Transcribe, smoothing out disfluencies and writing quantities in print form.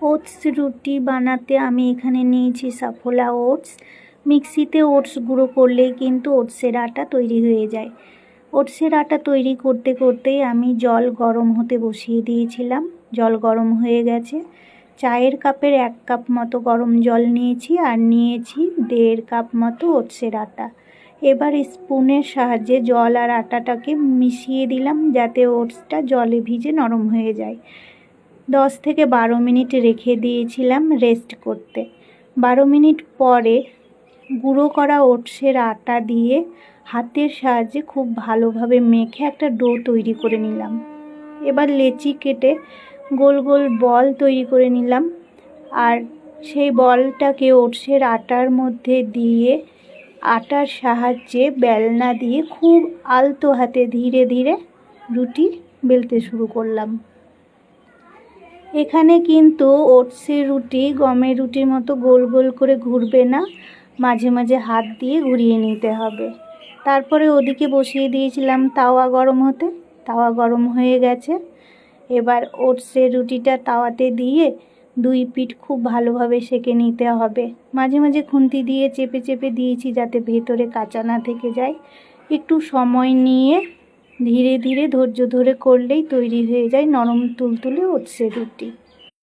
Oats রুটি বানাতে আমি এখানে নিয়েছি সাফোলা ওটস। মিক্সিতে ওটস গুঁড়ো করলেই কিন্তু ওটসের আটা তৈরি হয়ে যায়। ওটসের আটা তৈরি করতে করতেই আমি জল গরম হতে বসিয়ে দিয়েছিলাম। জল গরম হয়ে গেছে। চায়ের কাপের 1 কাপ মতো গরম জল নিয়েছি আর নিয়েছি 1.5 কাপ মতো ওটসের আটা। এবার স্পুনের সাহায্যে জল আর আটাটাকে মিশিয়ে দিলাম যাতে ওটসটা জলে ভিজে নরম হয়ে যায়। 10 থেকে 12 মিনিট রেখে দিয়েছিলাম রেস্ট করতে। 12 মিনিট পরে গুঁড়ো করা ওটসের আটা দিয়ে হাতের সাহায্যে খুব ভালোভাবে মেখে একটা ডো তৈরি করে নিলাম। এবার লেচি কেটে গোল গোল বল তৈরি করে নিলাম আর সেই বলটাকে ওটসের আটার মধ্যে দিয়ে আটার সাহায্যে বেলনা দিয়ে খুব আলতো হাতে ধীরে ধীরে রুটি বেলতে শুরু করলাম। এখানে কিন্তু ওটসের রুটি গমের রুটির মতো গোল গোল করে ঘুরবে না, মাঝে মাঝে হাত দিয়ে ঘুরিয়ে নিতে হবে। তারপরে ওদিকে বসিয়ে দিয়েছিলাম তাওয়া গরম হতে। তাওয়া গরম হয়ে গেছে। এবার ওটসের রুটিটা তাওয়াতে দিয়ে 2 পিঠ খুব ভালোভাবে সেঁকে নিতে হবে। মাঝে মাঝে খুন্তি দিয়ে চেপে চেপে দিয়েছি যাতে ভেতরে কাঁচা না থেকে যায়। একটু সময় নিয়ে ধীরে ধীরে ধৈর্য ধরে করলেই তৈরি হয়ে যায় নরম তুলতুলে ওটসের রুটি।